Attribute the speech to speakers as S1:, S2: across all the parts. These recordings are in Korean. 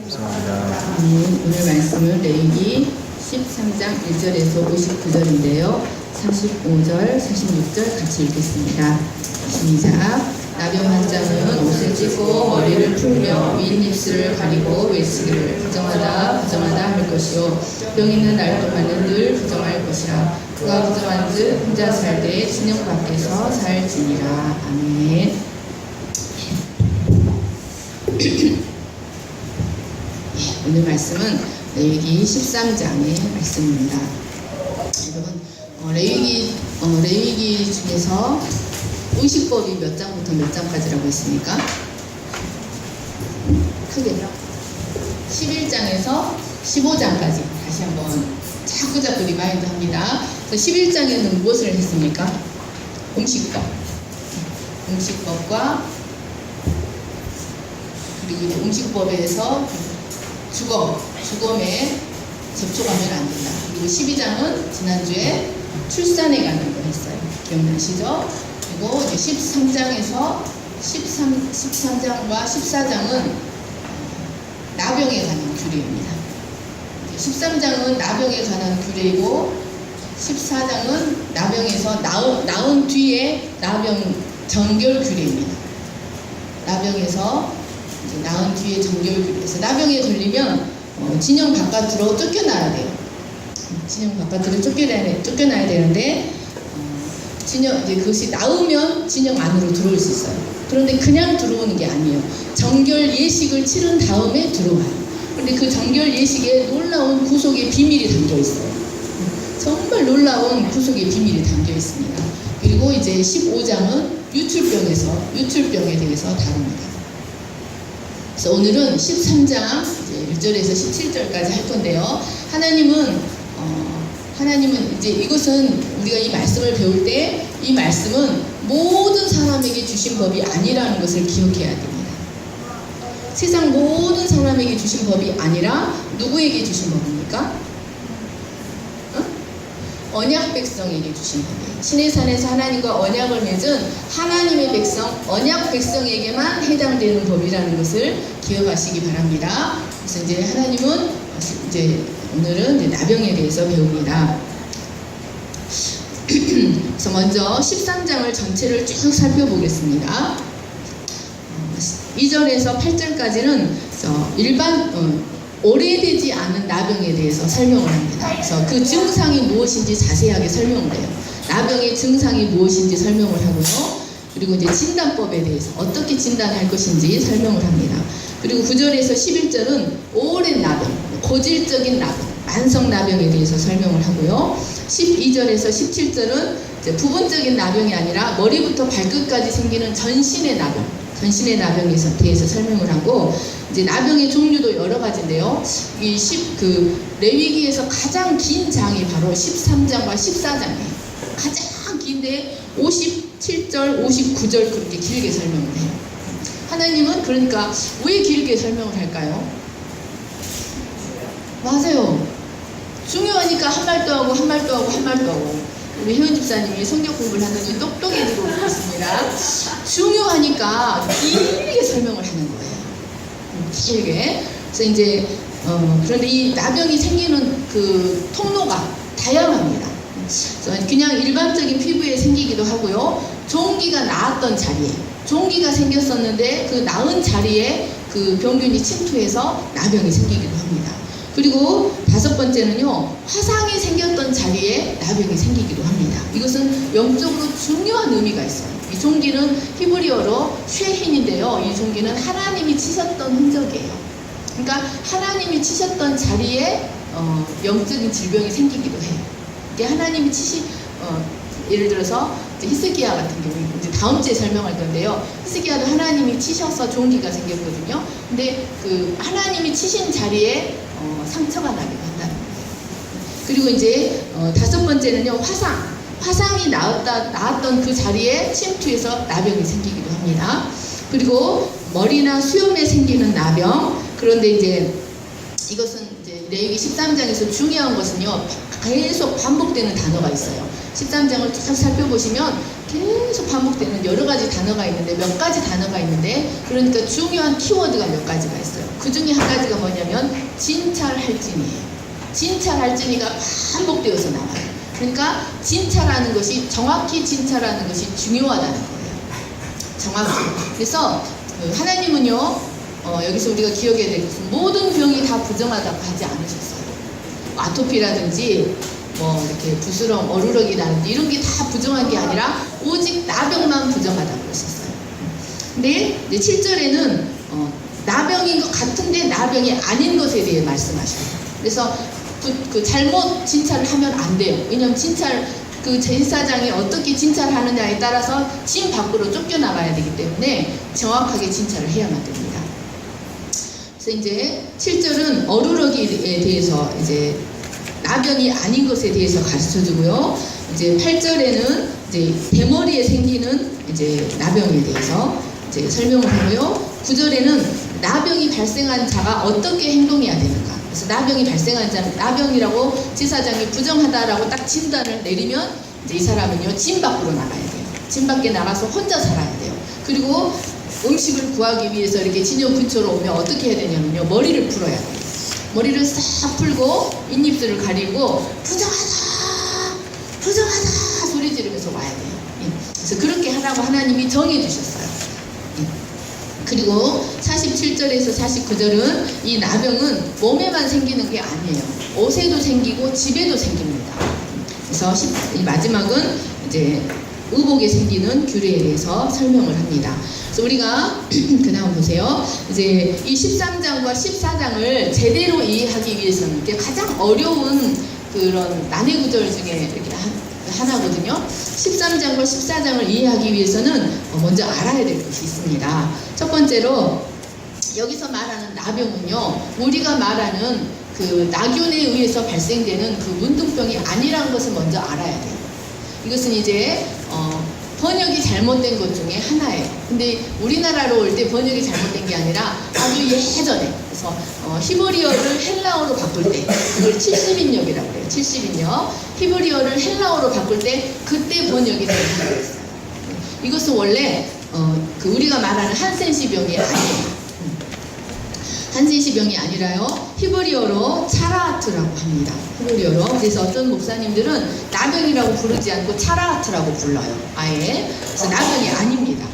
S1: 감사합니다.
S2: 오늘 말씀은 레위기 13장 1절에서 59절인데요. 45절, 46절 같이 읽겠습니다. 시작. 나병 환자는 옷을 찢고 머리를 풀며 윗입술을 가리고 외치기를 부정하다 부정하다 할 것이요 병 있는 날 동안은 늘 부정할 것이라. 그가 부정한즉 혼자 살되 진영 밖에서 살지니라. 아멘. 오늘 말씀은 레위기 13장의 말씀입니다. 여러분, 레위기 중에서 의식법이 몇 장부터 몇 장까지라고 했습니까? 크게요. 11장에서 15장까지 다시 한번 자꾸자꾸 리마인드 합니다. 11장에는 무엇을 했습니까? 음식법과 그리고 이제 음식법에서 죽음에 접촉하면 안 된다. 그리고 12장은 지난주에 출산에 관한 걸 했어요. 기억나시죠? 그리고 이제 13장에서 13장과 14장은 나병에 관한 규례입니다. 13장은 나병에 관한 규례이고 14장은 나병에서 나은 뒤에 나병 정결 규례입니다. 나병에서 나은 뒤에 정결 규례에서 나병에 걸리면 진영 바깥으로 쫓겨나야 돼요. 진영 바깥으로 쫓겨나야 되는데 이제 그것이 나으면 진영 안으로 들어올 수 있어요. 그런데 그냥 들어오는 게 아니에요. 정결 예식을 치른 다음에 들어와요. 그런데 그 정결 예식에 놀라운 구속의 비밀이 담겨 있어요. 정말 놀라운 구속의 비밀이 담겨 있습니다. 그리고 이제 15장은 유출병에 대해서 다룹니다. 그래서 오늘은 13장 1절에서 17절까지 할 건데요. 하나님은 이제 이것은 우리가 이 말씀을 배울 때 이 말씀은 모든 사람에게 주신 법이 아니라는 것을 기억해야 됩니다. 세상 모든 사람에게 주신 법이 아니라 누구에게 주신 법입니까? 언약 백성에게 주신 법이에요. 시내산에서 하나님과 언약을 맺은 하나님의 백성, 언약 백성에게만 해당되는 법이라는 것을 기억하시기 바랍니다. 그래서 이제 하나님은 오늘은 이제 나병에 대해서 배웁니다. 그래서 먼저 13장을 전체를 쭉 살펴보겠습니다. 2절에서 8절까지는 오래되지 않은 나병에 대해서 설명을 합니다. 그래서 그 증상이 무엇인지 자세하게 설명을 해요. 나병의 증상이 무엇인지 설명을 하고요. 그리고 이제 진단법에 대해서 어떻게 진단할 것인지 설명을 합니다. 그리고 9절에서 11절은 오랜 나병, 고질적인 나병, 만성 나병에 대해서 설명을 하고요. 12절에서 17절은 이제 부분적인 나병이 아니라 머리부터 발끝까지 생기는 전신의 나병에 대해서 설명을 하고, 이제 나병의 종류도 여러 가지인데요. 레위기에서 가장 긴 장이 바로 13장과 14장이에요. 가장 긴데 57절, 59절 그렇게 길게 설명을 해요. 하나님은 그러니까 왜 길게 설명을 할까요? 맞아요. 중요하니까 한 말도 하고 한 말도 하고 한 말도 하고. 우리 혜원 집사님이 성경 공부를 하더니 똑똑해지고 있습니다. 중요하니까 길게 설명을 하는 거예요. 길게. 그래서 이제 그런데 이 나병이 생기는 그 통로가 다양합니다. 그래서 그냥 일반적인 피부에 생기기도 하고요. 종기가 나았던 자리에, 종기가 생겼었는데 그 나은 자리에 그 병균이 침투해서 나병이 생기기도 합니다. 그리고 5번째는요, 화상이 생겼던 자리에 나병이 생기기도 합니다. 이것은 영적으로 중요한 의미가 있어요. 이 종기는 히브리어로 쉐힌인데요. 이 종기는 하나님이 치셨던 흔적이에요. 그러니까 하나님이 치셨던 자리에 영적인 질병이 생기기도 해요. 이게 하나님이 예를 들어서 히스기야 같은 경우 이제 다음 주에 설명할 건데요. 히스기야도 하나님이 치셔서 종기가 생겼거든요. 근데 그 하나님이 치신 자리에 상처가 나기도 한다는 거예요. 그리고 이제 5번째는요, 화상이 나왔던 그 자리에 침투해서 나병이 생기기도 합니다. 그리고 머리나 수염에 생기는 나병. 그런데 이제 이것은 이제 레위기 13장에서 중요한 것은요, 계속 반복되는 단어가 있어요. 13장을 쭉 살펴보시면 계속 반복되는 여러 가지 단어가 있는데, 몇 가지 단어가 있는데, 그러니까 중요한 키워드가 몇 가지가 있어요. 그 중에 한 가지가 뭐냐면 진찰할지니예요. 진찰할지니가 반복되어서 나와요. 그러니까 진찰하는 것이, 정확히 진찰하는 것이 중요하다는 거예요. 정확히. 그래서 하나님은요, 여기서 우리가 기억해야 될 것은 모든 병이 다 부정하다고 하지 않으셨어요. 아토피라든지 이렇게 부스럼, 어루러기라든지 이런 게 다 부정한 게 아니라 오직 나병만 부정하다고 그러셨어요. 근데 이제 7절에는 나병인 것 같은데 나병이 아닌 것에 대해 말씀하셔요. 그래서 그 잘못 진찰을 하면 안 돼요. 왜냐하면 그 제사장이 어떻게 진찰하느냐에 따라서 진 밖으로 쫓겨나가야 되기 때문에 정확하게 진찰을 해야만 됩니다. 그래서 이제 7절은 어루러기에 대해서 이제 나병이 아닌 것에 대해서 가르쳐 주고요. 이제 8절에는 이제 대머리에 생기는 이제 나병에 대해서 이제 설명을 하고요. 9절에는 나병이 발생한 자가 어떻게 행동해야 되는가. 그래서 나병이 발생한 자는 나병이라고 제사장이 부정하다라고 딱 진단을 내리면 이제 이 사람은요, 진 밖으로 나가야 돼요. 진 밖에 나가서 혼자 살아야 돼요. 그리고 음식을 구하기 위해서 이렇게 진영 근처로 오면 어떻게 해야 되냐면요, 머리를 풀어야 돼요. 머리를 싹 풀고 잇입술을 가리고 부정하다 부정하다 소리 지르면서 와야 돼요. 그래서 그렇게 하라고 하나님이 정해 주셨어요. 그리고 47절에서 49절은 이 나병은 몸에만 생기는 게 아니에요. 옷에도 생기고 집에도 생깁니다. 그래서 이 마지막은 이제 의복에 생기는 규례에 대해서 설명을 합니다. 그래서 우리가 그 다음 보세요. 이제 이 13장과 14장을 제대로 이해하기 위해서는 가장 어려운 그런 난해 구절 중에 이렇게 하나거든요. 13장과 14장을 이해하기 위해서는 먼저 알아야 될 것이 있습니다. 첫 번째로 여기서 말하는 나병은요, 우리가 말하는 그 나균에 의해서 발생되는 그 문둥병이 아니라는 것을 먼저 알아야 돼요. 이것은 이제 번역이 잘못된 것 중에 하나예요. 근데 우리나라로 올 때 번역이 잘못된 게 아니라 아주 예전에, 그래서 히브리어를 헬라어로 바꿀 때, 그걸 70인역이라고 해요. 70인역. 히브리어를 헬라어로 바꿀 때 그때 번역이 잘못됐어요. 이것은 원래 그 우리가 말하는 한센시 병이 아니에요. 한센시 병이 아니라요, 히브리어로 차라하트라고 합니다. 히브리어로. 그래서 어떤 목사님들은 나병이라고 부르지 않고 차라하트라고 불러요. 아예. 그래서 나병이 아닙니다.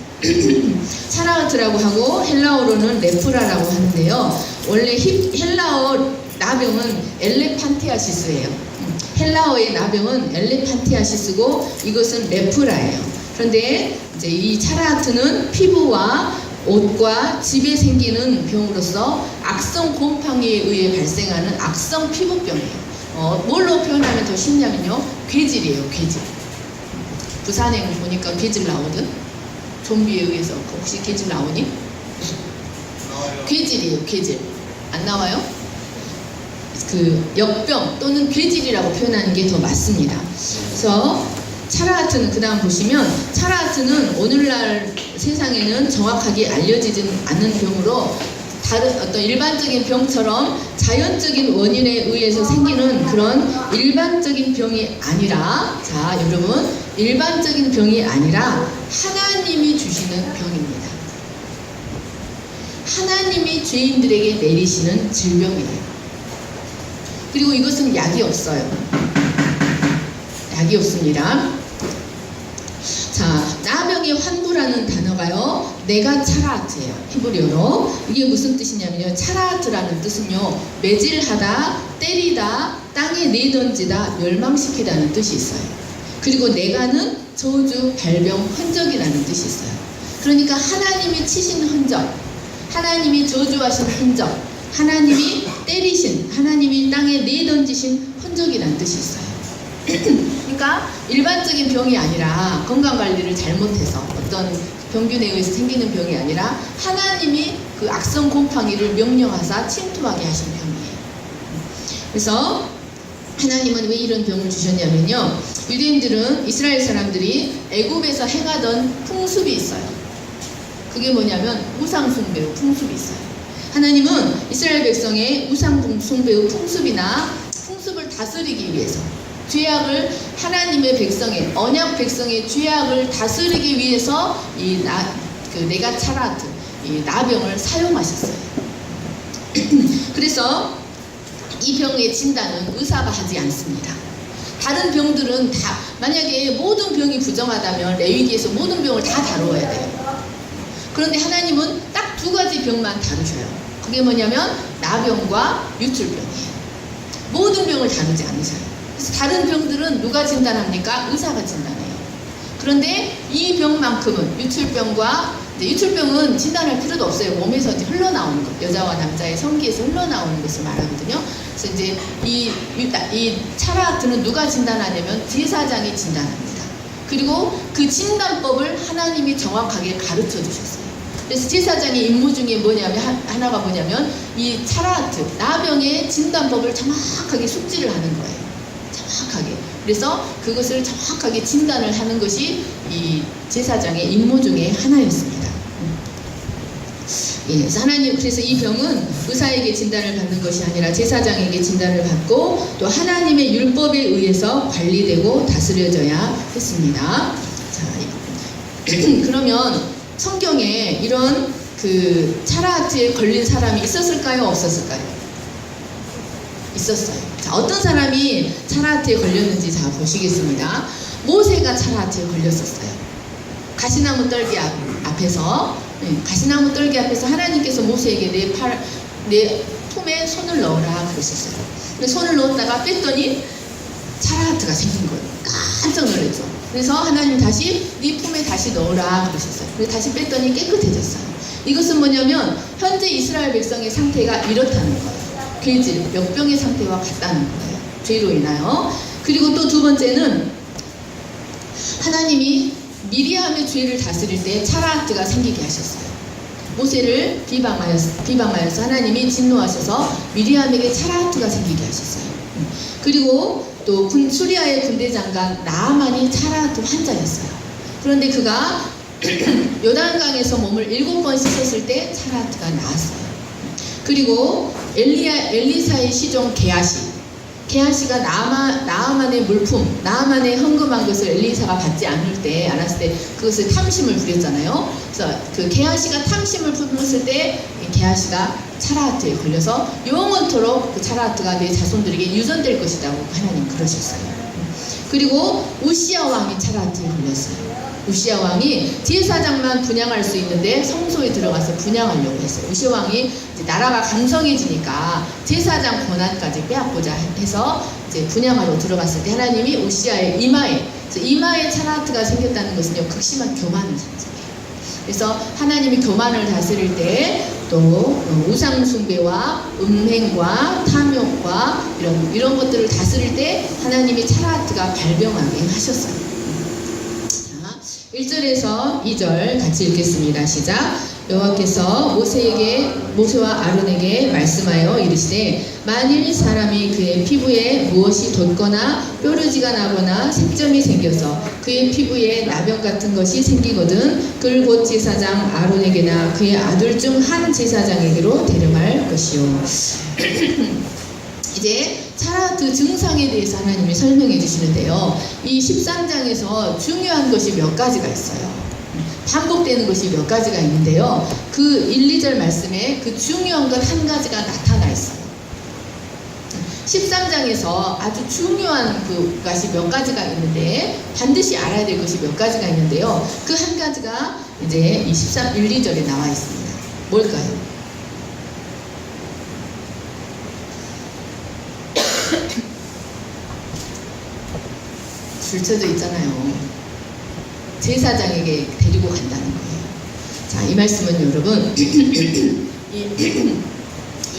S2: 차라하트라고 하고 헬라어로는 레프라라고 하는데요. 원래 헬라어 나병은 엘레판티아시스예요. 헬라어의 나병은 엘레판티아시스고 이것은 레프라예요. 그런데 이제 이 차라하트는 피부와 옷과 집에 생기는 병으로서 악성 곰팡이에 의해 발생하는 악성 피부병이에요. 뭘로 표현하면 더 쉽냐면요, 괴질이에요. 괴질. 부산에 보니까 괴질 나오든, 좀비에 의해서 혹시 괴질 나오니? 괴질이에요. 괴질. 안 나와요? 그 역병 또는 괴질이라고 표현하는 게 더 맞습니다. 그래서 차라하트는, 그 다음 보시면 차라하트는 오늘날 세상에는 정확하게 알려지지 않는 병으로 다른 어떤 일반적인 병처럼 자연적인 원인에 의해서 생기는 그런 일반적인 병이 아니라, 자 여러분, 일반적인 병이 아니라 하나님이 주시는 병입니다. 하나님이 죄인들에게 내리시는 질병이에요. 그리고 이것은 약이 없어요. 약이 없습니다. 자, 나병의 환부라는 단어가요, 내가 차라하트예요. 히브리어로. 이게 무슨 뜻이냐면요, 차라하트라는 뜻은요, 매질하다, 때리다, 땅에 내던지다, 멸망시키다는 뜻이 있어요. 그리고 내가는 저주, 발병, 흔적이라는 뜻이 있어요. 그러니까 하나님이 치신 흔적, 하나님이 저주하신 흔적, 하나님이 때리신, 하나님이 땅에 내던지신 흔적이라는 뜻이 있어요. 그러니까 일반적인 병이 아니라, 건강관리를 잘못해서 어떤 병균에 의해서 생기는 병이 아니라 하나님이 그 악성 곰팡이를 명령하사 침투하게 하신 병이에요. 그래서 하나님은 왜 이런 병을 주셨냐면요, 유대인들은, 이스라엘 사람들이 애굽에서 행하던 풍습이 있어요. 그게 뭐냐면 우상숭배의 풍습이 있어요. 하나님은 이스라엘 백성의 우상숭배의 풍습이나 풍습을 다스리기 위해서, 죄악을 하나님의 백성의 언약 백성의 죄악을 다스리기 위해서 내가 차라트 이 나병을 사용하셨어요. 그래서 이 병의 진단은 의사가 하지 않습니다. 다른 병들은 다 만약에 모든 병이 부정하다면 레위기에서 모든 병을 다 다루어야 돼요. 그런데 하나님은 딱 두 가지 병만 다루셔요. 그게 뭐냐면 나병과 유출병이에요. 모든 병을 다루지 않으셔요. 그래서 다른 병들은 누가 진단합니까? 의사가 진단해요. 그런데 이 병만큼은 유출병은 진단할 필요도 없어요. 몸에서 이제 흘러나오는 것, 여자와 남자의 성기에서 흘러나오는 것을 말하거든요. 그래서 이제 이 차라트는 누가 진단하냐면 제사장이 진단합니다. 그리고 그 진단법을 하나님이 정확하게 가르쳐 주셨어요. 그래서 제사장의 임무 중에 하나가 뭐냐면 이 차라트, 나병의 진단법을 정확하게 숙지를 하는 거예요. 정확하게. 그래서 그것을 정확하게 진단을 하는 것이 이 제사장의 임무 중에 하나였습니다. 예, 그래서 이 병은 의사에게 진단을 받는 것이 아니라 제사장에게 진단을 받고 또 하나님의 율법에 의해서 관리되고 다스려져야 했습니다. 자, 그러면 성경에 이런 차라트에 걸린 사람이 있었을까요? 없었을까요? 있었어요. 자, 어떤 사람이 차라트에 걸렸는지 자 보시겠습니다. 모세가 차라트에 걸렸었어요. 가시나무 떨기 앞에서 가시나무 떨기 앞에서 하나님께서 모세에게 내 품에 손을 넣어라 그러셨어요. 근데 손을 넣었다가 뺐더니 차라트가 생긴 거예요. 깜짝 놀랐죠. 그래서 하나님 다시 네 품에 다시 넣어라 그러셨어요. 그래서 다시 뺐더니 깨끗해졌어요. 이것은 뭐냐면 현재 이스라엘 백성의 상태가 이렇다는 거예요. 괴질, 역병의 상태와 같다는 거예요. 죄로 인하여. 그리고 또 두 번째는 하나님이 미리암의 죄를 다스릴 때 차라트가 생기게 하셨어요. 모세를 비방하여서 하나님이 진노하셔서 미리암에게 차라트가 생기게 하셨어요. 그리고 또 수리아의 군대 장관 나아만이 차라트 환자였어요. 그런데 그가 요단강에서 몸을 7번 씻었을 때 차라트가 나았어요. 그리고 엘리사의 시종 게하시가 나아만의 물품, 나아만의 헌금한 것을 엘리사가 받지 않았을 때 그것을 탐심을 부렸잖아요. 그래서 그 게하시가 탐심을 품었을 때 게하시가 차라트에 걸려서 영원토록 그 차라트가 내 자손들에게 유전될 것이라고 하나님 그러셨어요. 그리고 우시야 왕이 차라트에 걸렸어요. 우시야 왕이 제사장만 분향할 수 있는데 성소에 들어가서 분향하려고 했어요. 우시야 왕이 이제 나라가 강성해지니까 제사장 권한까지 빼앗고자 해서 이제 분향하러 들어갔을 때 하나님이 우시야의 이마에 차라트가 생겼다는 것은요, 극심한 교만을 상징해요. 그래서 하나님이 교만을 다스릴 때 또 우상 숭배와 음행과 탐욕과 이런 것들을 다스릴 때 하나님이 차라트가 발병하게 하셨어요. 자, 1절에서 2절 같이 읽겠습니다. 시작. 여호와께서 모세와 아론에게 말씀하여 이르시되 만일 사람이 그의 피부에 무엇이 돋거나 뾰루지가 나거나 색점이 생겨서 그의 피부에 나병 같은 것이 생기거든 그를 곧 제사장 아론에게나 그의 아들 중 한 제사장에게로 데려갈 것이요. 이제 차라트 증상에 대해서 하나님이 설명해 주시는데요. 이 13장에서 중요한 것이 몇 가지가 있어요. 반복되는 것이 몇 가지가 있는데요. 그 1, 2절 말씀에 그 중요한 것 한 가지가 나타나 있어요. 13장에서 아주 중요한 것이 몇 가지가 있는데 반드시 알아야 될 것이 몇 가지가 있는데요. 그 한 가지가 이제 이 1, 2절에 나와 있습니다. 뭘까요? 줄쳐져 있잖아요. 제사장에게 데리고 간다는 거예요. 자, 이 말씀은 여러분 이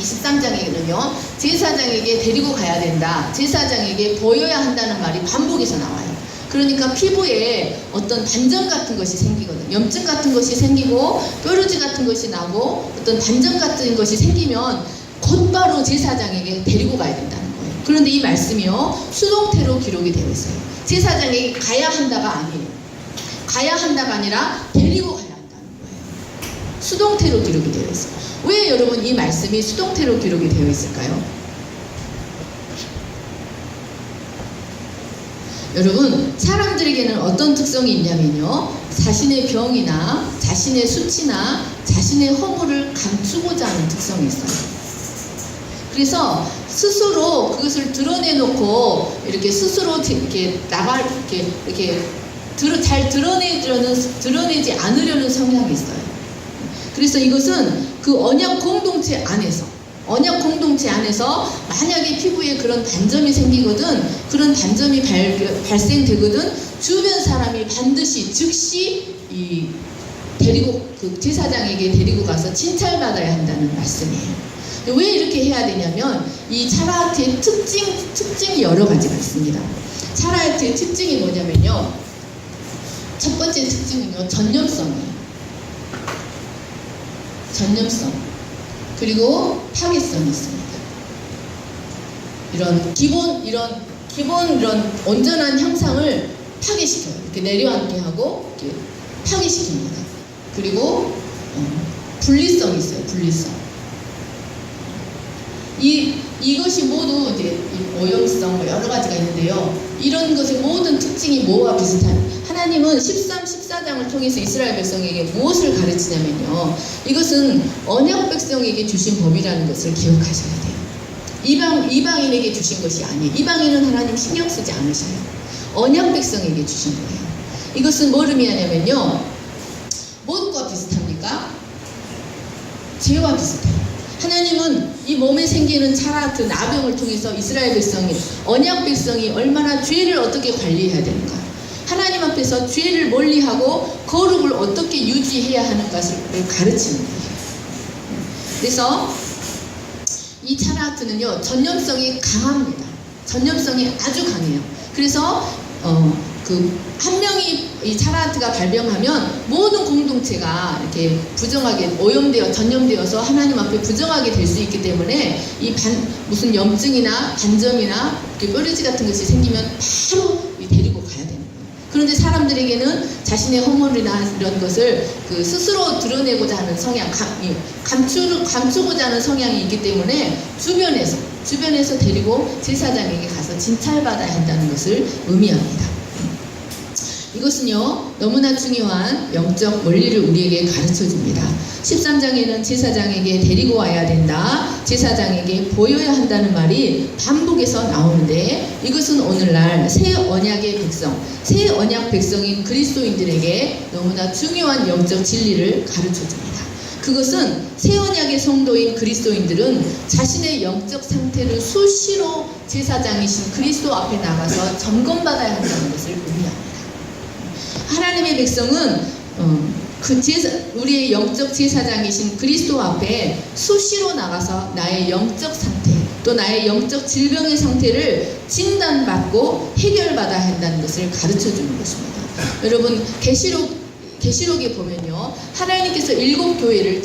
S2: 13장에는요 제사장에게 데리고 가야 된다, 제사장에게 보여야 한다는 말이 반복해서 나와요. 그러니까 피부에 어떤 반점 같은 것이 생기거든요. 염증 같은 것이 생기고 뾰루지 같은 것이 나고 어떤 반점 같은 것이 생기면 곧바로 제사장에게 데리고 가야 된다는 거예요. 그런데 이 말씀이요 수동태로 기록이 되어 있어요. 제사장에게 가야 한다가 아니에요. 가야 한다가 아니라 데리고 가야 한다는 거예요. 수동태로 기록이 되어 있어요. 왜 여러분 이 말씀이 수동태로 기록이 되어 있을까요? 여러분, 사람들에게는 어떤 특성이 있냐면요, 자신의 병이나 자신의 수치나 자신의 허물을 감추고자 하는 특성이 있어요. 그래서 스스로 그것을 드러내놓고 이렇게 스스로 이렇게 잘 드러내지 않으려는 성향이 있어요. 그래서 이것은 그 언약 공동체 안에서 만약에 피부에 그런 단점이 생기거든, 그런 단점이 발생되거든, 주변 사람이 반드시 즉시 그 제사장에게 데리고 가서 진찰받아야 한다는 말씀이에요. 왜 이렇게 해야 되냐면, 이 차라하트의 특징이 여러 가지가 있습니다. 차라하트의 특징이 뭐냐면요, 첫 번째 특징은요, 전념성이에요. 전념성. 그리고 파괴성이 있습니다. 이런 온전한 형상을 파괴시켜요. 이렇게 내려앉게 하고 이렇게 파괴시킵니다. 그리고 분리성이 있어요. 분리성. 이것이 모두 이제 오염성 여러 가지가 있는데요. 이런 것의 모든 특징이 뭐와 비슷한, 하나님은 14장을 통해서 이스라엘 백성에게 무엇을 가르치냐면요, 이것은 언약 백성에게 주신 법이라는 것을 기억하셔야 돼요. 이방인에게 주신 것이 아니에요. 이방인은 하나님 신경 쓰지 않으셔요. 언약 백성에게 주신 거예요. 이것은 뭘 의미하냐면요, 무엇과 비슷합니까? 죄와 비슷해요. 하나님은 이 몸에 생기는 차라하트 나병을 통해서 이스라엘 백성이, 언약 백성이 얼마나 죄를 어떻게 관리해야 되는가, 하나님 앞에서 죄를 멀리하고 거룩을 어떻게 유지해야 하는 것을 가르치는 거예요. 그래서 이 차라하트는요, 전념성이 강합니다. 전념성이 아주 강해요. 그래서 한 명이 이 차라하트가 발병하면 모든 공동체가 이렇게 부정하게 전염되어서 하나님 앞에 부정하게 될 수 있기 때문에, 무슨 염증이나 반점이나 뾰루지 같은 것이 생기면 바로 데리고 가야 되는 거예요. 그런데 사람들에게는 자신의 허물이나 이런 것을 스스로 드러내고자 하는 성향, 감추고자 하는 성향이 있기 때문에 주변에서 데리고 제사장에게 가서 진찰받아야 한다는 것을 의미합니다. 이것은요, 너무나 중요한 영적 원리를 우리에게 가르쳐줍니다. 13장에는 제사장에게 데리고 와야 된다, 제사장에게 보여야 한다는 말이 반복해서 나오는데, 이것은 오늘날 새 언약의 백성, 새 언약 백성인 그리스도인들에게 너무나 중요한 영적 진리를 가르쳐줍니다. 그것은 새 언약의 성도인 그리스도인들은 자신의 영적 상태를 수시로 제사장이신 그리스도 앞에 나가서 점검받아야 한다는 것을 의미합니다. 하나님의 백성은 우리의 영적 제사장이신 그리스도 앞에 수시로 나가서 나의 영적 상태, 또 나의 영적 질병의 상태를 진단받고 해결받아야 한다는 것을 가르쳐주는 것입니다. 여러분, 계시록에 보면요, 하나님께서 7교회를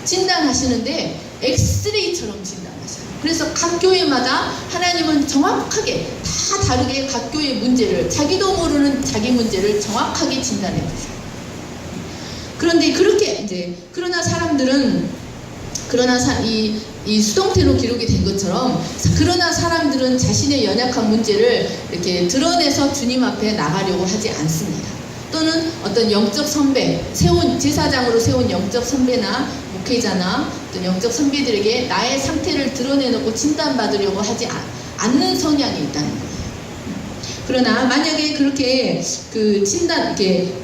S2: 진단하시는데 엑스레이처럼 진단하셔요. 그래서 각 교회마다 하나님은 정확하게 다 다르게 각 교회의 문제를, 자기도 모르는 자기 문제를 정확하게 진단해 보셔요. 그런데 그러나 사람들은, 이 수동태로 기록이 된 것처럼, 그러나 사람들은 자신의 연약한 문제를 이렇게 드러내서 주님 앞에 나가려고 하지 않습니다. 또는 어떤 영적 선배, 제사장으로 세운 영적 선배나 목회자나 어떤 영적 선배들에게 나의 상태를 드러내놓고 진단받으려고 하지 않는 성향이 있다는 거예요. 그러나 만약에 그렇게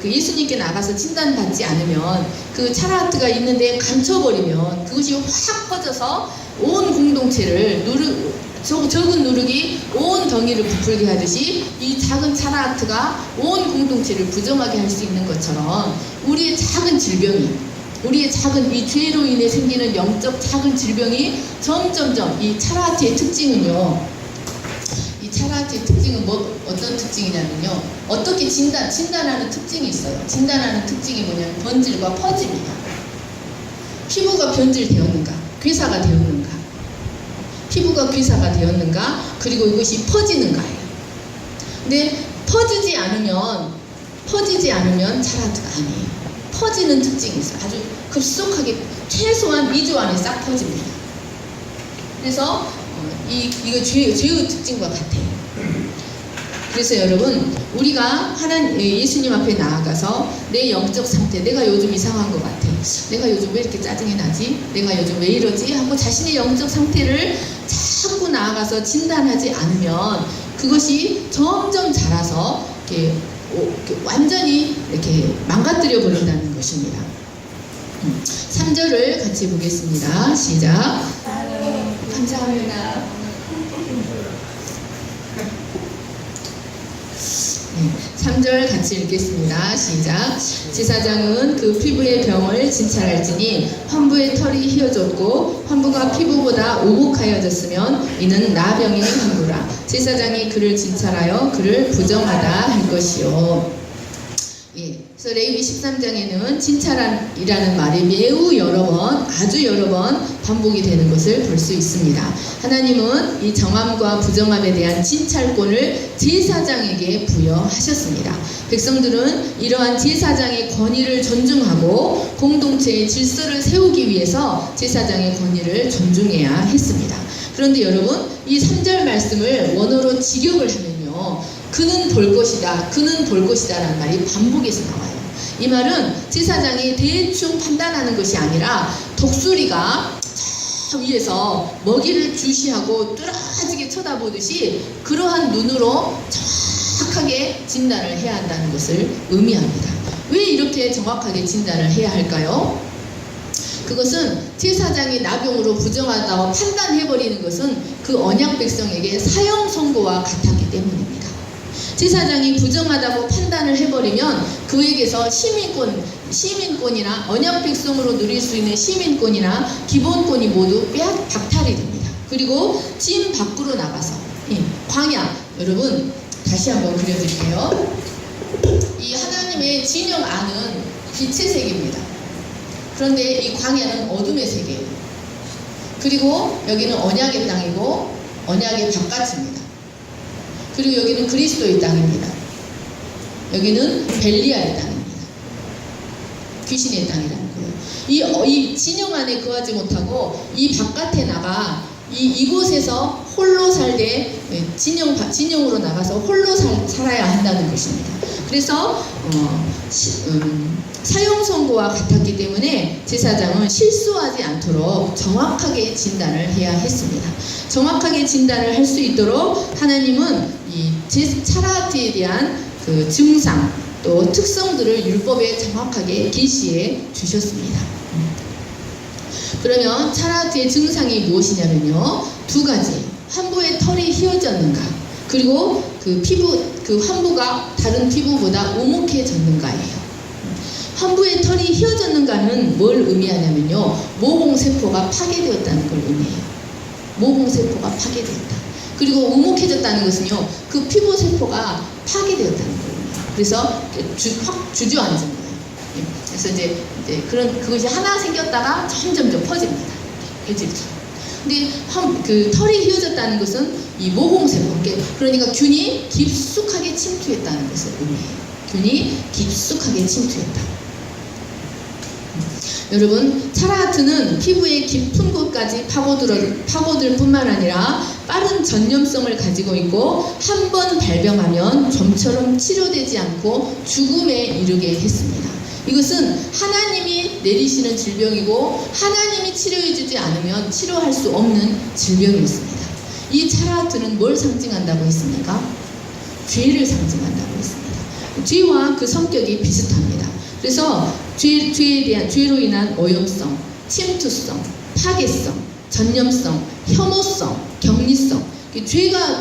S2: 예수님께 나가서 진단받지 않으면, 그 차라하트가 있는데 감춰버리면 그것이 확 퍼져서 온 공동체를 적은 누룩이 온 덩이를 부풀게 하듯이 이 작은 차라하트가 온 공동체를 부정하게 할 수 있는 것처럼, 우리의 작은 질병이, 우리의 작은 이 죄로 인해 생기는 영적 작은 질병이 점점점, 이 차라하트의 특징은요, 이 차라하트의 특징은 어떤 특징이냐면요, 어떻게 진단하는 특징이 있어요. 진단하는 특징이 뭐냐면 번질과 퍼짐이다. 피부가 변질되었는가, 괴사가 되었는가, 피부가 괴사가 되었는가, 그리고 이것이 퍼지는가예요. 근데 퍼지지 않으면 차라하트가 아니에요. 퍼지는 특징이 있어요. 아주 급속하게 최소한 2주 안에 싹 퍼집니다. 그래서 이거 죄의 특징과 같아요. 그래서 여러분, 우리가 예수님 앞에 나아가서 내 영적 상태, 내가 요즘 이상한 것 같아. 내가 요즘 왜 이렇게 짜증이 나지? 내가 요즘 왜 이러지? 하고 자신의 영적 상태를 자꾸 나아가서 진단하지 않으면 그것이 점점 자라서 이렇게 완전히 이렇게 망가뜨려 버린다는 것입니다. 3절을 같이 보겠습니다. 시작. 감사합니다. 3절 같이 읽겠습니다. 시작. 제사장은 그 피부의 병을 진찰할지니 환부의 털이 휘어졌고 환부가 피부보다 오목하여졌으면 이는 나병의 환부라. 제사장이 그를 진찰하여 그를 부정하다 할 것이요. 그래서 레위기 13장에는 진찰이라는 말이 매우 여러 번, 아주 여러 번 반복이 되는 것을 볼 수 있습니다. 하나님은 이 정함과 부정함에 대한 진찰권을 제사장에게 부여하셨습니다. 백성들은 이러한 제사장의 권위를 존중하고 공동체의 질서를 세우기 위해서 제사장의 권위를 존중해야 했습니다. 그런데 여러분, 이 3절 말씀을 원어로 직역을 하면요, 그는 볼 것이다, 그는 볼 것이다 라는 말이 반복해서 나와요. 이 말은 제사장이 대충 판단하는 것이 아니라 독수리가 저 위에서 먹이를 주시하고 뚜렷하게 쳐다보듯이 그러한 눈으로 정확하게 진단을 해야 한다는 것을 의미합니다. 왜 이렇게 정확하게 진단을 해야 할까요? 그것은 제사장이 나병으로 부정하다고 판단해버리는 것은 그 언약 백성에게 사형 선고와 같았기 때문입니다. 제사장이 부정하다고 판단을 해버리면 그에게서 시민권이나 언약 백성으로 누릴 수 있는 시민권이나 기본권이 모두 박탈이 됩니다. 그리고 진 밖으로 나가서 광야, 여러분 다시 한번 그려드릴게요. 이 하나님의 진영 안은 빛의 세계입니다. 그런데 이 광야는 어둠의 세계예요. 그리고 여기는 언약의 땅이고 언약의 바깥입니다. 그리고 여기는 그리스도의 땅입니다. 여기는 벨리알의 땅입니다. 귀신의 땅이라는 거예요. 이 진영 안에 거하지 못하고 이 바깥에 나가 이곳에서 홀로 살되 진영으로 나가서 홀로 살아야 한다는 것입니다. 그래서 사형 선고와 같았기 때문에 제사장은 실수하지 않도록 정확하게 진단을 해야 했습니다. 정확하게 진단을 할 수 있도록 하나님은 이 차라트에 대한 그 증상 또 특성들을 율법에 정확하게 계시해 주셨습니다. 그러면 차라트의 증상이 무엇이냐면요, 두 가지. 환부의 털이 휘어졌는가, 그리고 그 환부가 다른 피부보다 오목해졌는가예요. 환부의 털이 휘어졌는가는 뭘 의미하냐면요, 모공세포가 파괴되었다는 걸 의미해요. 모공세포가 파괴되었다. 그리고 오목해졌다는 것은요, 그 피부세포가 파괴되었다는 걸 의미해요. 그래서 확 주저앉은 거예요. 그래서 이제 그것이 하나 생겼다가 점점점 퍼집니다. 배질처럼. 근데 그 털이 휘어졌다는 것은 이 모공세포, 그러니까 균이 깊숙하게 침투했다는 것을 의미해요. 균이 깊숙하게 침투했다. 여러분, 차라트는 피부의 깊은 곳까지 파고들 뿐만 아니라 빠른 전염성을 가지고 있고 한 번 발병하면 좀처럼 치료되지 않고 죽음에 이르게 했습니다. 이것은 하나님이 내리시는 질병이고 하나님이 치료해주지 않으면 치료할 수 없는 질병이었습니다. 이 차라트는 뭘 상징한다고 했습니까? 죄를 상징한다고 했습니다. 죄와 그 성격이 비슷합니다. 그래서 죄로 인한 오염성, 침투성, 파괴성, 전염성, 혐오성, 격리성,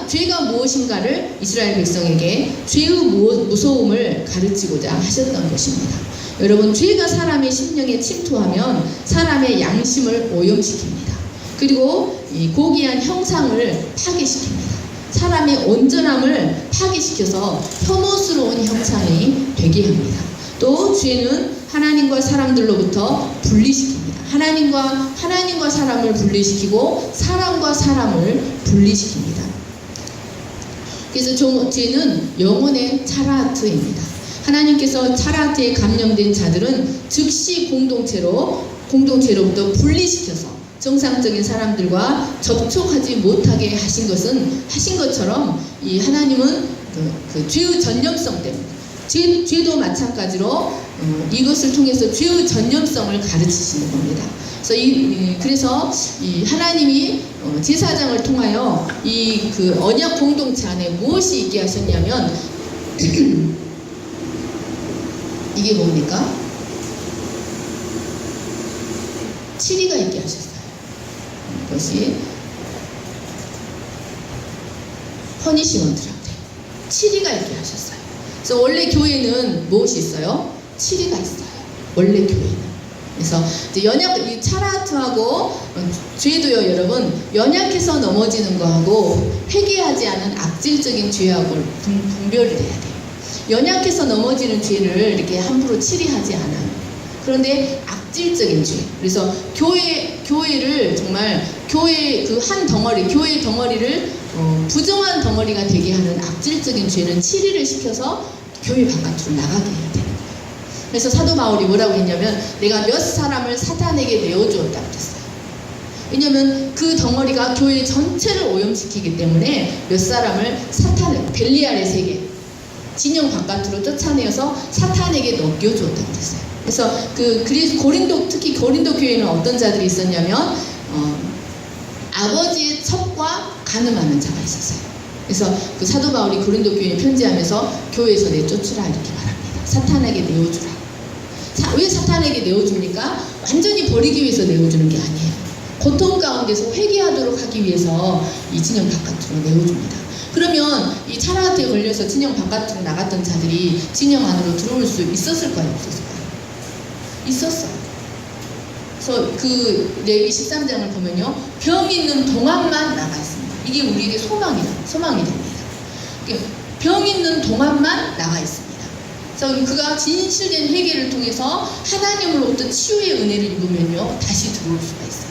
S2: 죄가 무엇인가를 이스라엘 백성에게 죄의 무서움을 가르치고자 하셨던 것입니다. 여러분, 죄가 사람의 심령에 침투하면 사람의 양심을 오염시킵니다. 그리고 이 고귀한 형상을 파괴시킵니다. 사람의 온전함을 파괴시켜서 혐오스러운 형상이 되게 합니다. 또 죄는 하나님과 사람들로부터 분리시킵니다. 하나님과 사람을 분리시키고 사람과 사람을 분리시킵니다. 그래서 죄는 영혼의 차라트입니다. 하나님께서 차라트에 감염된 자들은 즉시 공동체로부터 분리시켜서 정상적인 사람들과 접촉하지 못하게 하신 것처럼 이 하나님은 그 죄의 전념성 때문에 죄도 마찬가지로 이것을 통해서 죄의 전념성을 가르치시는 겁니다. 그래서 이 하나님이 제사장을 통하여 이 그 언약 공동체 안에 무엇이 있게 하셨냐면 이게 뭡니까? 7위가 있게 하셨어요. 이것이 퍼니시먼트한테 7위가 있게 하셨어요. 그래서 원래 교회는 무엇이 있어요? 7위가 있어요. 원래 교회는. 그래서 이제 이 차라트하고 죄도요, 여러분, 연약해서 넘어지는 거하고 회개하지 않은 악질적인 죄하고 분별을 해야 돼요. 연약해서 넘어지는 죄를 이렇게 함부로 치리하지 않아요. 그런데 악질적인 죄. 그래서 교회를 정말 교회 그 한 덩어리, 교회 덩어리를 부정한 덩어리가 되게 하는 악질적인 죄는 치리를 시켜서 교회 바깥으로 나가게 해야 돼요. 그래서 사도 바울이 뭐라고 했냐면 내가 몇 사람을 사탄에게 내어주었다고 그랬어요. 왜냐면 그 덩어리가 교회 전체를 오염시키기 때문에 몇 사람을 벨리알의 세계, 진영 바깥으로 쫓아내어서 사탄에게 넘겨주었다고 그랬어요. 그래서 특히 고린도 교회는 어떤 자들이 있었냐면 아버지의 첩과 가늠하는 자가 있었어요. 그래서 그 사도 바울이 고린도 교회에 편지하면서 교회에서 내쫓으라 이렇게 말합니다. 사탄에게 내어주라. 왜 사탄에게 내어줍니까? 완전히 버리기 위해서 내어주는 게 아니에요. 고통 가운데서 회개하도록 하기 위해서 이 진영 바깥으로 내어줍니다. 그러면 이 차라트에 걸려서 진영 바깥으로 나갔던 자들이 진영 안으로 들어올 수 있었을까요? 없었을까요? 있었어요. 그래서 그 레위 13장을 보면요, 병 있는 동안만 나가 있습니다. 이게 우리에게 소망이 됩니다. 병 있는 동안만 나가 있습니다. 그래서 그가 진실된 회개를 통해서 하나님으로부터 치유의 은혜를 입으면요, 다시 들어올 수가 있어요.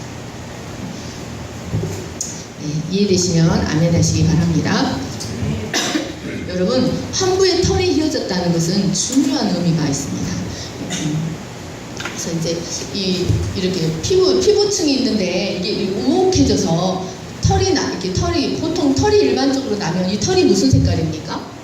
S2: 네, 이해되시면 아멘 하시기 바랍니다. 여러분, 환부의 털이 휘어졌다는 것은 중요한 의미가 있습니다. 그래서 이제 이렇게 피부층이 있는데 이게 우혹해져서 보통 털이 일반적으로 나면 이 털이 무슨 색깔입니까?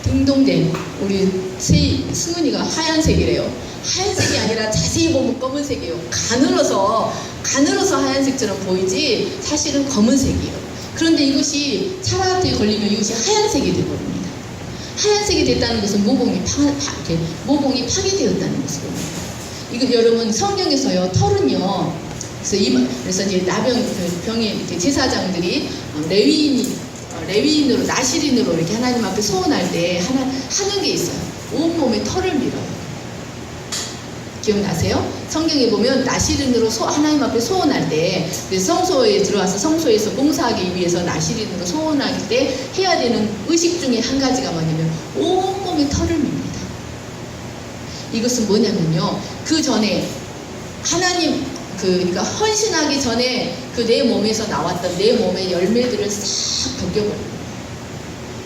S2: 딩동댕. 우리 승은이가 하얀색이래요. 하얀색이 아니라 자세히 보면 검은색이에요. 가늘어서 하얀색처럼 보이지 사실은 검은색이에요. 그런데 이것이 차라트에 걸리면 이것이 하얀색이 되거든요. 하얀색이 됐다는 것은 모공이 파괴되었다는 것이거든요. 이거 여러분, 성경에서요, 털은요, 그래서 이제 병의 이렇게 제사장들이 레위인으로, 나실인으로 이렇게 하나님 앞에 소원할 때 하는 게 있어요. 온몸에 털을 밀어요. 기억나세요? 성경에 보면 나실인으로 하나님 앞에 소원할 때 성소에 들어와서 성소에서 봉사하기 위해서 나실인으로 소원할 때 해야 되는 의식 중에 한 가지가 뭐냐면 온몸에 털을 밉니다. 이것은 뭐냐면요, 그 전에 그러니까 헌신하기 전에 그 내 몸에서 나왔던 내 몸의 열매들을 싹 벗겨버립니다.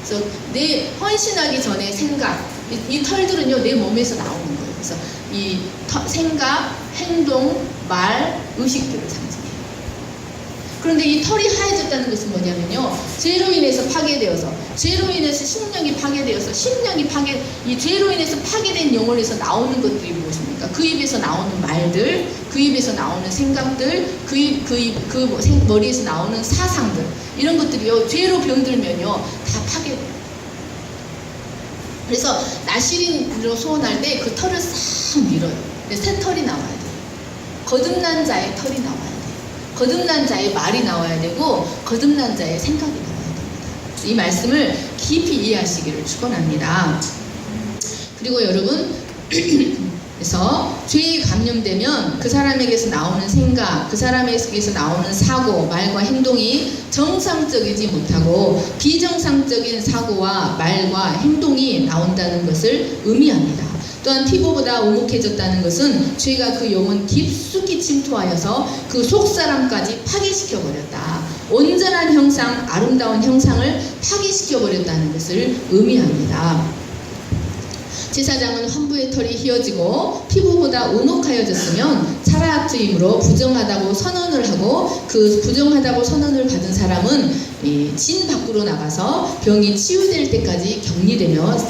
S2: 그래서 내 헌신하기 전에 생각, 이 털들은요, 내 몸에서 나오는 거예요. 그래서 이 생각, 행동, 말, 의식들을 상징해요. 그런데 이 털이 하얘졌다는 것은 뭐냐면요, 죄로 인해서 파괴되어서, 죄로 인해서 심령이 파괴되어서, 이 죄로 인해서 파괴된 영혼에서 나오는 것들이 무엇입니까? 그 입에서 나오는 말들, 그 입에서 나오는 생각들, 그 머리에서 나오는 사상들, 이런 것들이요, 죄로 병들면요, 다 파괴돼요. 그래서 나실인으로 소원할 때 그 털을 싹 밀어요. 근데 새 털이 나와야 돼요. 거듭난 자의 털이 나와야 돼요. 거듭난 자의 말이 나와야 되고, 거듭난 자의 생각이 나와야 됩니다. 이 말씀을 깊이 이해하시기를 축원합니다. 그리고 여러분, 그래서 죄에 감염되면 그 사람에게서 나오는 생각, 그 사람에게서 나오는 사고, 말과 행동이 정상적이지 못하고 비정상적인 사고와 말과 행동이 나온다는 것을 의미합니다. 또한 피부보다 오목해졌다는 것은 죄가 그 영혼 깊숙이 침투하여서 그 속사람까지 파괴시켜버렸다. 온전한 형상, 아름다운 형상을 파괴시켜버렸다는 것을 의미합니다. 제사장은 환부의 털이 휘어지고 피부보다 오목하여졌으면 차라트임으로 부정하다고 선언을 하고 그 부정하다고 선언을 받은 사람은 진 밖으로 나가서 병이 치유될 때까지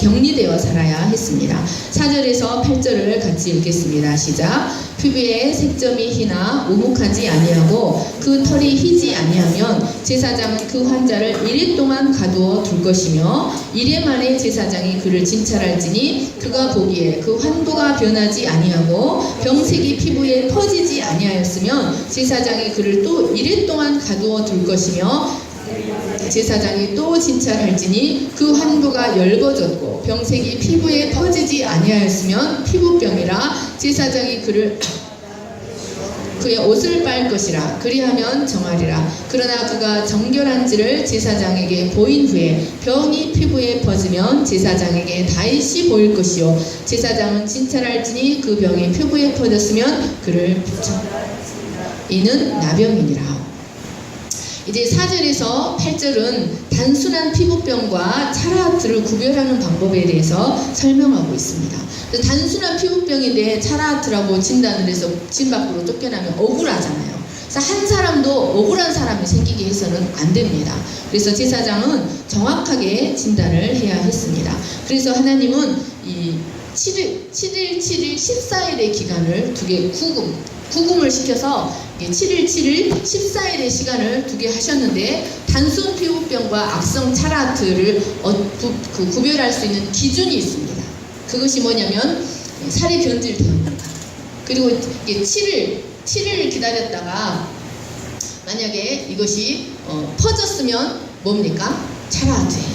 S2: 격리되어 살아야 했습니다. 4절에서 8절을 같이 읽겠습니다. 시작. 피부에 색점이 희나 우묵하지 아니하고 그 털이 희지 아니하면 제사장은 그 환자를 이래 동안 가두어 둘 것이며 이래 만에 제사장이 그를 진찰할지니 그가 보기에 그 환부가 변하지 아니하고 병색이 피부에 퍼지지 아니하였으면 제사장이 그를 또 이래 동안 가두어 둘 것이며 제사장이 또 진찰할지니 그 환부가 열거졌고 병색이 피부에 퍼지지 아니하였으면 피부병이라 제사장이 그의 옷을 빨 것이라 그리하면 정하리라. 그러나 그가 정결한지를 제사장에게 보인 후에 병이 피부에 퍼지면 제사장에게 다시 보일 것이요 제사장은 진찰할지니 그 병이 피부에 퍼졌으면 그를 이는 나병이니라. 이제 4절에서 8절은 단순한 피부병과 차라아트를 구별하는 방법에 대해서 설명하고 있습니다. 단순한 피부병인데 차라아트라고 진단을 해서 진 밖으로 쫓겨나면 억울하잖아요. 그래서 한 사람도 억울한 사람이 생기게 해서는 안 됩니다. 그래서 제사장은 정확하게 진단을 해야 했습니다. 그래서 하나님은 이 7일, 14일의 기간을 두 개 구금을 시켜서 7일, 14일의 시간을 두게 하셨는데 단순 피부병과 악성 차라아트를 구별할 수 있는 기준이 있습니다. 그것이 뭐냐면 살이 변질되었는가. 그리고 7일 기다렸다가 만약에 이것이 퍼졌으면 뭡니까? 차라아트예요.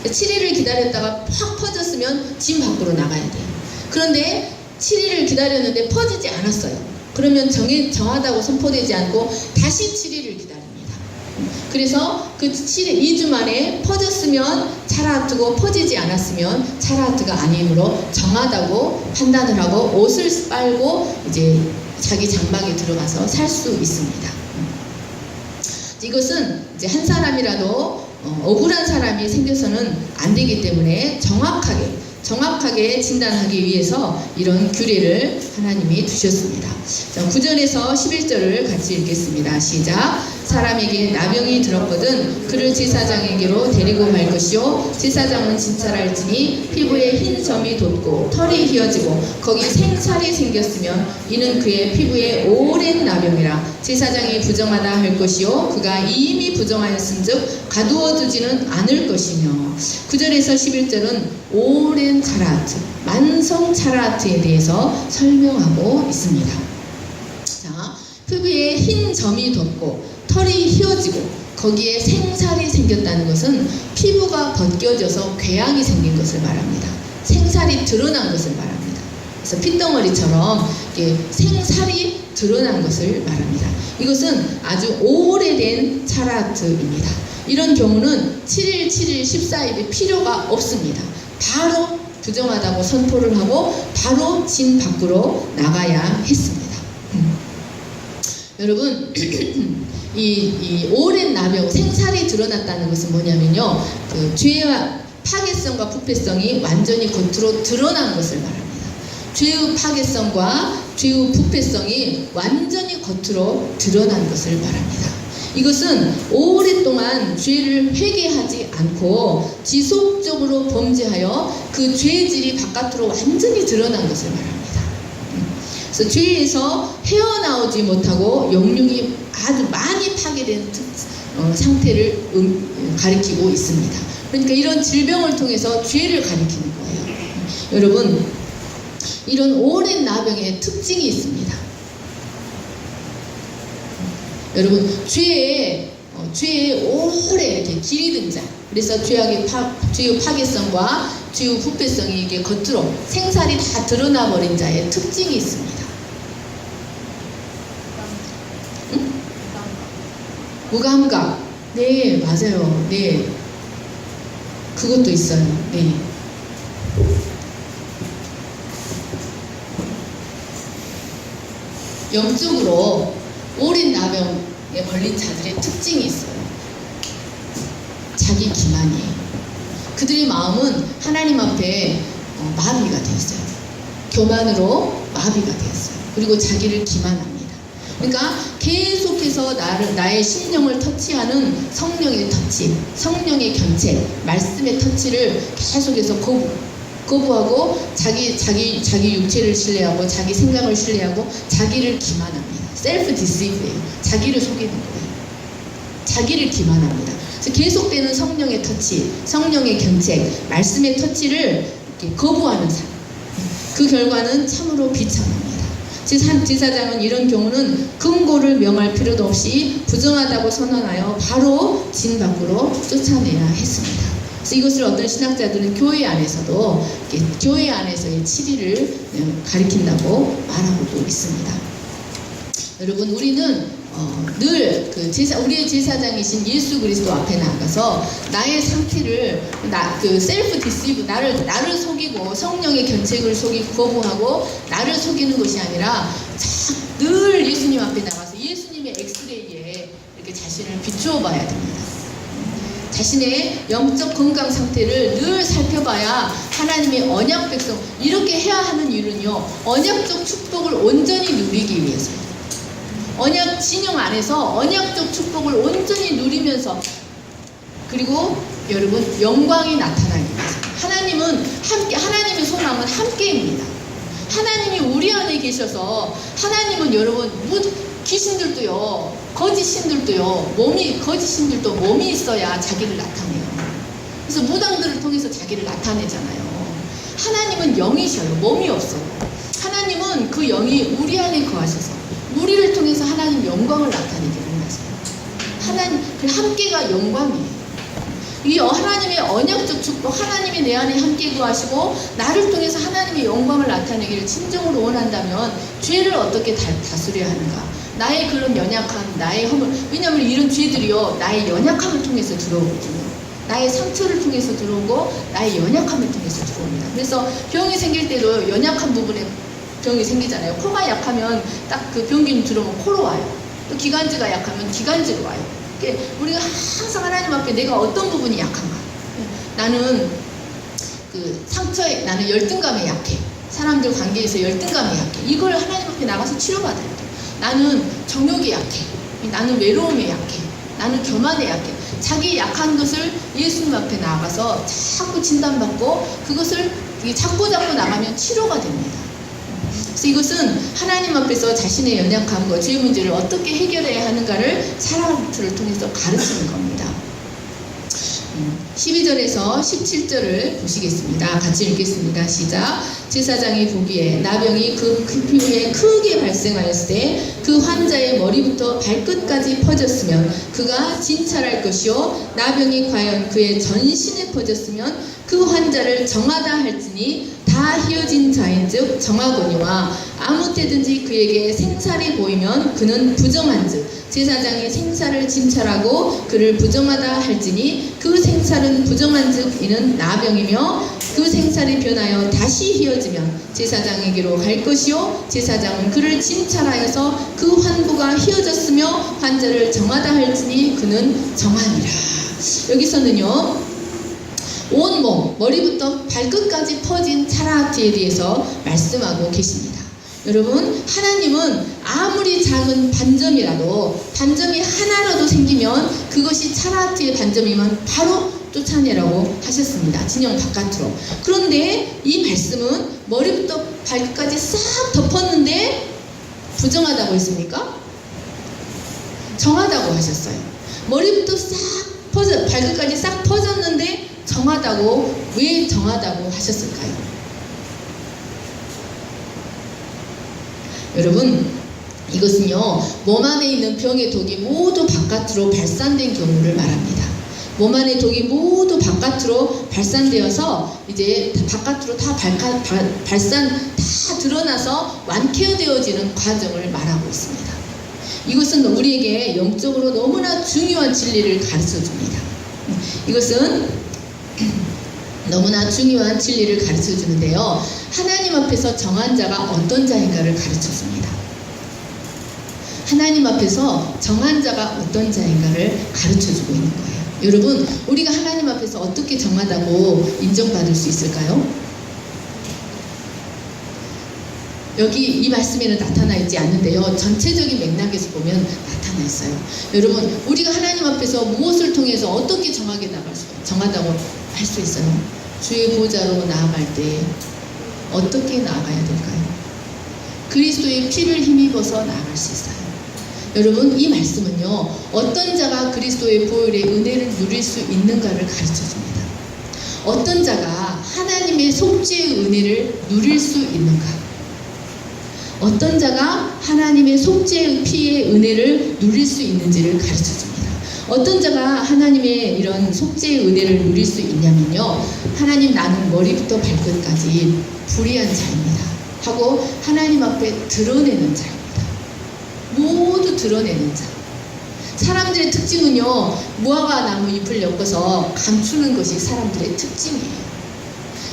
S2: 7일을 기다렸다가 확 퍼졌으면 진 밖으로 나가야 돼요. 그런데 7일을 기다렸는데 퍼지지 않았어요. 그러면 정하다고 선포되지 않고 다시 7일을 기다립니다. 그래서 그 2주 만에 퍼졌으면 차라아트고 퍼지지 않았으면 차라아트가 아니므로 정하다고 판단을 하고 옷을 빨고 이제 자기 장막에 들어가서 살 수 있습니다. 이것은 이제 한 사람이라도 억울한 사람이 생겨서는 안 되기 때문에 정확하게 진단하기 위해서 이런 규례를 하나님이 두셨습니다. 자, 9절에서 11절을 같이 읽겠습니다. 시작. 사람에게 나병이 들었거든 그를 제사장에게로 데리고 갈 것이요 제사장은 진찰할지니 피부에 흰 점이 돋고 털이 휘어지고 거기 생살이 생겼으면 이는 그의 피부에 오랜 나병이라 제사장이 부정하다 할 것이요 그가 이미 부정하였은즉 가두어 두지는 않을 것이며 9절에서 11절은 오랜 차라아트, 만성 차라아트에 대해서 설명하고 있습니다. 자, 피부에 흰 점이 돋고 털이 휘어지고 거기에 생살이 생겼다는 것은 피부가 벗겨져서 궤양이 생긴 것을 말합니다. 생살이 드러난 것을 말합니다. 그래서 핏덩어리처럼 생살이 드러난 것을 말합니다. 이것은 아주 오래된 차라아트입니다. 이런 경우는 7일, 14일이 필요가 없습니다. 바로 부정하다고 선포를 하고 바로 진 밖으로 나가야 했습니다. 여러분 이 오랜 나병, 생살이 드러났다는 것은 뭐냐면요, 그 죄와 파괴성과 부패성이 완전히 겉으로 드러난 것을 말합니다. 죄의 파괴성과 죄의 부패성이 완전히 겉으로 드러난 것을 말합니다. 이것은 오랫동안 죄를 회개하지 않고 지속적으로 범죄하여 그 죄질이 바깥으로 완전히 드러난 것을 말합니다. 그래서 죄에서 헤어나오지 못하고 영육이 아주 많이 파괴된 상태를 가리키고 있습니다. 그러니까 이런 질병을 통해서 죄를 가리키는 거예요. 여러분, 이런 오랜 나병의 특징이 있습니다. 여러분, 죄의 오래 이렇게 길이 등장. 그래서 죄의 파괴성과 죄의 부패성이 이게 겉으로 생살이 다 드러나 버린 자의 특징이 있습니다. 응? 무감각. 네, 맞아요. 네, 그것도 있어요. 네. 영적으로 오랜 나병에 걸린 자들의 특징이 있어요. 자기 기만이에요. 그들의 마음은 하나님 앞에 마비가 되었어요. 교만으로 마비가 되었어요. 그리고 자기를 기만합니다. 그러니까 계속해서 속에서 나의 심령을 터치하는 성령의 터치, 성령의 견책, 말씀의 터치를 계속해서 거부하고 자기 육체를 신뢰하고 자기 생각을 신뢰하고 자기를 기만합니다. 셀프 디시브예요. 자기를 속이는 거예요. 자기를 기만합니다. 그래서 계속되는 성령의 터치, 성령의 견책, 말씀의 터치를 이렇게 거부하는 삶. 그 결과는 참으로 비참합니다. 제사장은 이런 경우는 근거를 명할 필요도 없이 부정하다고 선언하여 바로 진 밖으로 쫓아내야 했습니다. 그래서 이것을 어떤 신학자들은 교회 안에서도 교회 안에서의 치리를 가리킨다고 말하고도 있습니다. 여러분, 우리는 늘 우리의 제사장이신 예수 그리스도 앞에 나아가서 나의 상태를 셀프 디시브, 나를 속이고 성령의 견책을 속이고 거부하고 나를 속이는 것이 아니라 늘 예수님 앞에 나가서 예수님의 엑스레이에 이렇게 자신을 비추어 봐야 됩니다. 자신의 영적 건강 상태를 늘 살펴봐야 하나님의 언약 백성, 이렇게 해야 하는 이유는요, 언약적 축복을 온전히 누리기 위해서요. 언약 진영 안에서 언약적 축복을 온전히 누리면서, 그리고 여러분 영광이 나타나기 위해서. 하나님은 함께, 하나님의 소망은 함께입니다. 하나님이 우리 안에 계셔서, 하나님은 여러분 귀신들도요, 거짓신들도요, 거짓신들도 몸이 있어야 자기를 나타내요. 그래서 무당들을 통해서 자기를 나타내잖아요. 하나님은 영이셔요. 몸이 없어요. 하나님은 그 영이 우리 안에 거하셔서 우리를 통해서 하나님 영광을 나타내게 원하세요. 하나님, 그 함께가 영광이에요. 이 하나님의 언약적 축복, 하나님이 내 안에 함께 거하시고 나를 통해서 하나님의 영광을 나타내기를 진정으로 원한다면 죄를 어떻게 다스려야 하는가? 나의 그런 연약함, 나의 허물, 왜냐하면 이런 죄들이요, 나의 연약함을 통해서 들어오거든요. 나의 상처를 통해서 들어오고 나의 연약함을 통해서 들어옵니다. 그래서 병이 생길 때도 연약한 부분에 병이 생기잖아요. 코가 약하면 딱 그 병균이 들어오면 코로 와요. 또 기관지가 약하면 기관지로 와요. 그러니까 우리가 항상 하나님 앞에 내가 어떤 부분이 약한가? 나는 나는 열등감에 약해. 사람들 관계에서 열등감에 약해. 이걸 하나님 앞에 나가서 치료받아야 돼. 나는 정욕에 약해. 나는 외로움에 약해. 나는 교만에 약해. 자기 약한 것을 예수님 앞에 나가서 자꾸 진단받고 그것을 자꾸 나가면 치료가 됩니다. 그래서 이것은 하나님 앞에서 자신의 연약함과 죄 문제를 어떻게 해결해야 하는가를 사람들을 통해서 가르치는 겁니다. 12절에서 17절을 보시겠습니다. 같이 읽겠습니다. 시작. 제사장이 보기에 나병이 그 피부에 크게 발생하였을 때 그 환자의 머리부터 발끝까지 퍼졌으면 그가 진찰할 것이요, 나병이 과연 그의 전신에 퍼졌으면 그 환자를 정하다 할지니 다 희어진 자인즉 정하거니와 아무 때든지 그에게 생살이 보이면 그는 부정한즉 제사장이 생살을 진찰하고 그를 부정하다 할지니 그 생살은 부정한즉 이는 나병이며 그 생살이 변하여 다시 희어지면 제사장에게로 갈 것이요, 제사장은 그를 진찰하여서 그 환부가 희어졌으며 환자를 정하다 할지니 그는 정하니라. 여기서는요, 온몸, 머리부터 발끝까지 퍼진 차라티에 대해서 말씀하고 계십니다. 여러분, 하나님은 아무리 작은 반점이라도, 반점이 하나라도 생기면 그것이 차라티의 반점이면 바로 쫓아내라고 하셨습니다. 진영 바깥으로. 그런데 이 말씀은 머리부터 발끝까지 싹 덮었는데 부정하다고 했습니까? 정하다고 하셨어요. 머리부터 싹 발끝까지 싹 퍼졌는데 정하다고, 왜 정하다고 하셨을까요? 여러분, 이것은요, 몸 안에 있는 병의 독이 모두 바깥으로 발산된 경우를 말합니다. 몸 안에 독이 모두 바깥으로 발산되어서 이제 바깥으로 다 발산, 다 드러나서 완쾌되어지는 과정을 말하고 있습니다. 이것은 우리에게 영적으로 너무나 중요한 진리를 가르쳐 줍니다. 이것은 너무나 중요한 진리를 가르쳐 주는데요, 하나님 앞에서 정한 자가 어떤 자인가를 가르쳐 줍니다. 하나님 앞에서 정한 자가 어떤 자인가를 가르쳐 주고 있는 거예요. 여러분, 우리가 하나님 앞에서 어떻게 정하다고 인정받을 수 있을까요? 여기 이 말씀에는 나타나 있지 않는데요. 전체적인 맥락에서 보면 나타나 있어요. 여러분, 우리가 하나님 앞에서 무엇을 통해서 어떻게 정하다고 할 수 있어요? 주의 보좌로 나아갈 때 어떻게 나아가야 될까요? 그리스도의 피를 힘입어서 나아갈 수 있어요. 여러분, 이 말씀은요, 어떤 자가 그리스도의 보혈의 은혜를 누릴 수 있는가를 가르쳐 줍니다. 어떤 자가 하나님의 속죄의 은혜를 누릴 수 있는가? 어떤 자가 하나님의 속죄의 피의 은혜를 누릴 수 있는지를 가르쳐 줍니다. 어떤 자가 하나님의 이런 속죄의 은혜를 누릴 수 있냐면요, 하나님, 나는 머리부터 발끝까지 불의한 자입니다 하고 하나님 앞에 드러내는 자입니다. 모두 드러내는 자. 사람들의 특징은요, 무화과 나무 잎을 엮어서 감추는 것이 사람들의 특징이에요.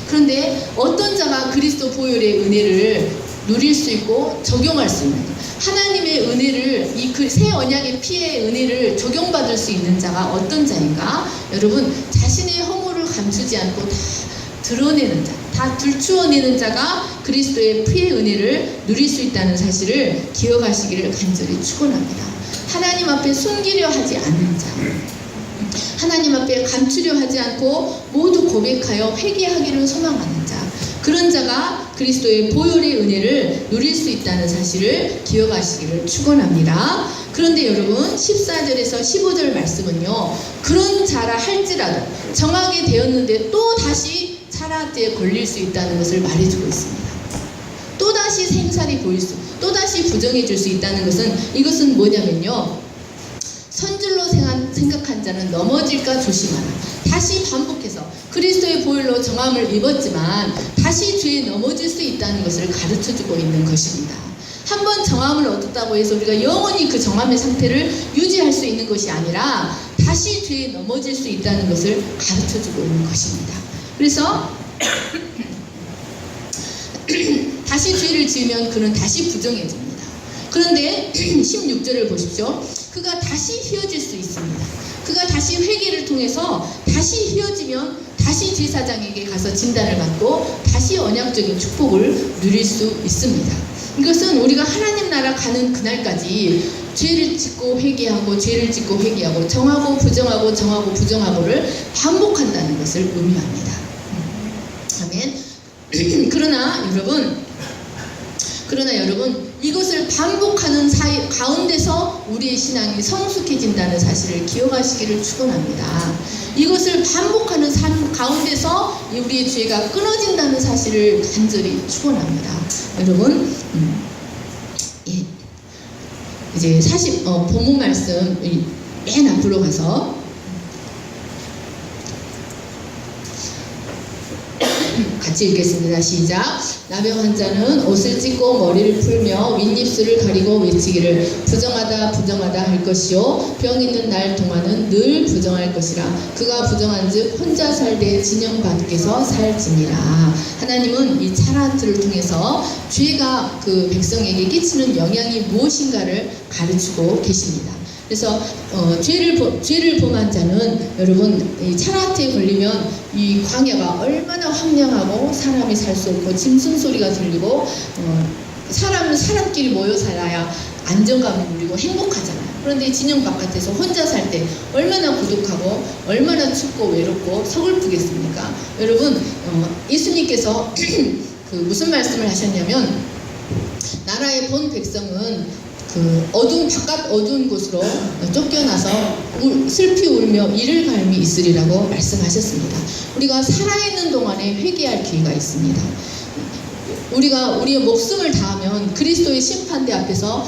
S2: 그런데 어떤 자가 그리스도 보혈의 은혜를 누릴 수 있고 적용할 수 있는 것, 하나님의 은혜를, 이 새 언약의 피의 은혜를 적용받을 수 있는 자가 어떤 자인가? 여러분, 자신의 허물을 감추지 않고 다 드러내는 자, 다 들추어내는 자가 그리스도의 피의 은혜를 누릴 수 있다는 사실을 기억하시기를 간절히 축원합니다. 하나님 앞에 숨기려 하지 않는 자, 하나님 앞에 감추려 하지 않고 모두 고백하여 회개하기를 소망하는 자, 그런 자가 그리스도의 보혈의 은혜를 누릴 수 있다는 사실을 기억하시기를 축원합니다. 그런데 여러분, 14절에서 15절 말씀은요, 그런 자라 할지라도 정하게 되었는데 또 다시 차라트에 걸릴 수 있다는 것을 말해주고 있습니다. 또다시 생살이 보일 수, 또다시 부정해질 수 있다는 것은, 이것은 뭐냐면요, 선줄로 생각한 자는 넘어질까 조심하라. 다시 반복해서 그리스도의 보혈로 정함을 입었지만 다시 죄에 넘어질 수 있다는 것을 가르쳐주고 있는 것입니다. 한번 정함을 얻었다고 해서 우리가 영원히 그 정함의 상태를 유지할 수 있는 것이 아니라 다시 죄에 넘어질 수 있다는 것을 가르쳐주고 있는 것입니다. 그래서 다시 죄를 지으면 그는 다시 부정해집니다. 그런데 16절을 보십시오. 그가 다시 휘어질 수 있습니다. 그가 다시 회개를 통해서 다시 휘어지면 다시 제사장에게 가서 진단을 받고 다시 언약적인 축복을 누릴 수 있습니다. 이것은 우리가 하나님 나라 가는 그날까지 죄를 짓고 회개하고 죄를 짓고 회개하고 정하고 부정하고 정하고 부정하고를 반복한다는 것을 의미합니다. 아멘. 그러나 여러분, 이것을 반복하는 사이 가운데서 우리의 신앙이 성숙해진다는 사실을 기억하시기를 축원합니다. 이것을 반복하는 삶 가운데서 우리의 죄가 끊어진다는 사실을 간절히 축원합니다. 여러분, 이제 본문 말씀 맨 앞으로 가서 같이 읽겠습니다. 시작. 나병 환자는 옷을 찢고 머리를 풀며 윗입술을 가리고 외치기를 부정하다 부정하다 할 것이요 병 있는 날 동안은 늘 부정할 것이라. 그가 부정한즉 혼자 살되 진영 밖에서 살지니라. 하나님은 이 차라트를 통해서 죄가 그 백성에게 끼치는 영향이 무엇인가를 가르치고 계십니다. 그래서 죄를 범한 자는, 여러분, 이 차라트에 걸리면 이 광야가 얼마나 황량하고 사람이 살 수 없고 짐승 소리가 들리고 사람은 사람끼리 모여 살아야 안정감을 누리고 행복하잖아요. 그런데 진영 바깥에서 혼자 살 때 얼마나 고독하고 얼마나 춥고 외롭고 서글프겠습니까? 여러분, 예수님께서 그 무슨 말씀을 하셨냐면, 나라의 본 백성은 그 바깥 어두운 곳으로 쫓겨나서 슬피 울며 이를 갈미 있으리라고 말씀하셨습니다. 우리가 살아있는 동안에 회개할 기회가 있습니다. 우리가 우리의 목숨을 다하면 그리스도의 심판대 앞에서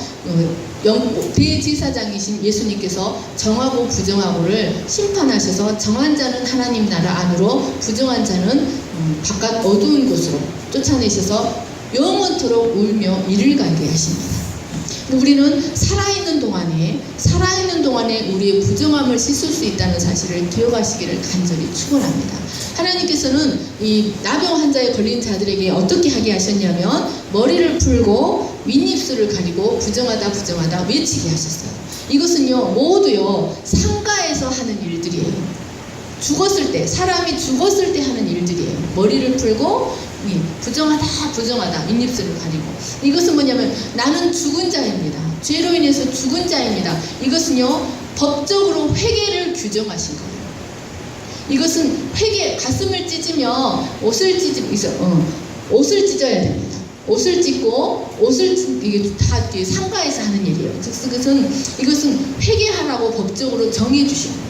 S2: 대제사장이신 예수님께서 정하고 부정하고를 심판하셔서 정한 자는 하나님 나라 안으로, 부정한 자는 바깥 어두운 곳으로 쫓아내셔서 영원토록 울며 이를 갈게 하십니다. 우리는 살아있는 동안에 우리의 부정함을 씻을 수 있다는 사실을 기억하시기를 간절히 축원합니다. 하나님께서는 이 나병 환자에 걸린 자들에게 어떻게 하게 하셨냐면, 머리를 풀고 윗입술을 가리고 부정하다 외치게 하셨어요. 이것은요, 모두요 상가에서 하는 일들이에요. 사람이 죽었을 때 하는 일들이에요. 머리를 풀고 부정하다 부정하다 윗입술을 가리고 이것은 뭐냐면 나는 죽은 자입니다. 죄로 인해서 죽은 자입니다. 이것은요 법적으로 회개를 규정하신 거예요. 이것은 회개 가슴을 찢으면 옷을 찢어야 됩니다. 옷을 찢고 이게 다 상가에서 하는 일이에요. 즉 이것은 회개하라고 법적으로 정해 주신 거예요.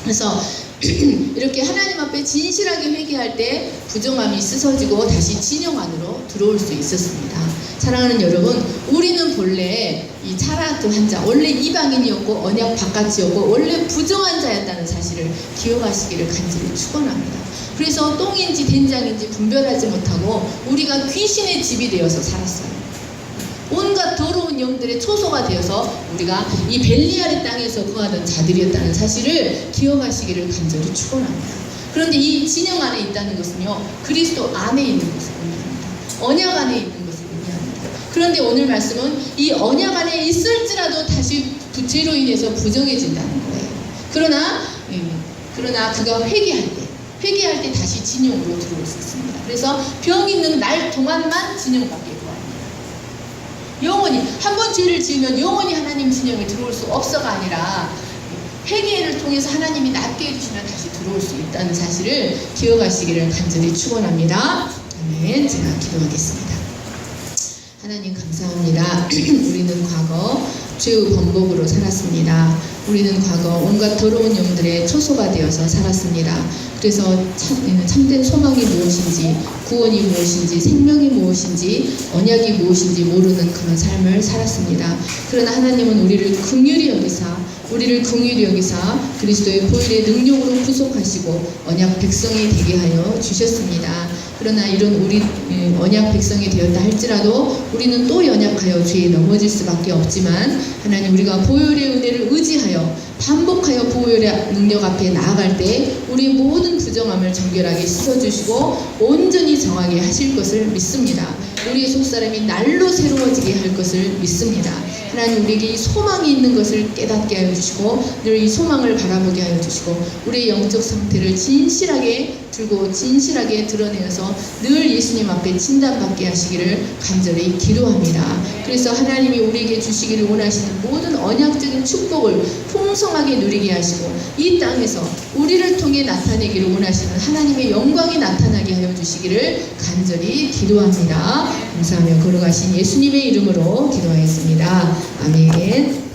S2: 그래서 이렇게 하나님 앞에 진실하게 회개할 때 부정함이 씻어지고 다시 진영 안으로 들어올 수 있었습니다. 사랑하는 여러분, 우리는 본래 이 차라도 한 자, 원래 이방인이었고 언약 바깥이었고 원래 부정한 자였다는 사실을 기억하시기를 간절히 축원합니다. 그래서 똥인지 된장인지 분별하지 못하고 우리가 귀신의 집이 되어서 살았어요. 온갖 더러운 영들의 초소가 되어서 우리가 이 벨리알의 땅에서 거하던 자들이었다는 사실을 기억하시기를 간절히 축원합니다. 그런데 이 진영 안에 있다는 것은요, 그리스도 안에 있는 것을 의미합니다. 언약 안에 있는 것을 의미합니다. 그런데 오늘 말씀은 이 언약 안에 있을지라도 다시 죄로 인해서 부정해진다는 거예요. 그러나 그가 회개할 때 다시 진영으로 들어올 수 있습니다. 그래서 병 있는 날 동안만 진영 밖에 영원히 한 번 죄를 지으면 영원히 하나님 진영에 들어올 수 없어가 아니라 회개를 통해서 하나님이 낫게 해주시면 다시 들어올 수 있다는 사실을 기억하시기를 간절히 축원합니다. 아멘. 제가 기도하겠습니다. 하나님 감사합니다. 우리는 과거 죄의 번복으로 살았습니다. 우리는 과거 온갖 더러운 영들의 초소가 되어서 살았습니다. 그래서 참된 소망이 무엇인지, 구원이 무엇인지, 생명이 무엇인지, 언약이 무엇인지 모르는 그런 삶을 살았습니다. 그러나 하나님은 우리를 긍휼히 여기사 그리스도의 보혈의 능력으로 구속하시고 언약 백성이 되게 하여 주셨습니다. 그러나 이런 우리 언약 백성이 되었다 할지라도 우리는 또 연약하여 죄에 넘어질 수밖에 없지만 하나님 우리가 보혈의 은혜를 의지하여 반복하여 보혈의 능력 앞에 나아갈 때 우리 모든 부정함을 정결하게 씻어주시고 온전히 정하게 하실 것을 믿습니다. 우리의 속사람이 날로 새로워지게 할 것을 믿습니다. 하나님 우리에게 이 소망이 있는 것을 깨닫게 하여 주시고 늘 이 소망을 바라보게 하여 주시고 우리의 영적 상태를 진실하게 들고 진실하게 드러내어서 늘 예수님 앞에 진단받게 하시기를 간절히 기도합니다. 그래서 하나님이 우리에게 주시기를 원하시는 모든 언약적인 축복을 풍성하게 누리게 하시고 이 땅에서 우리를 통해 나타내기를 원하시는 하나님의 영광이 나타나게 하여 주시기를 간절히 기도합니다. 감사하며 걸어가신 예수님의 이름으로 기도하였습니다. 아멘.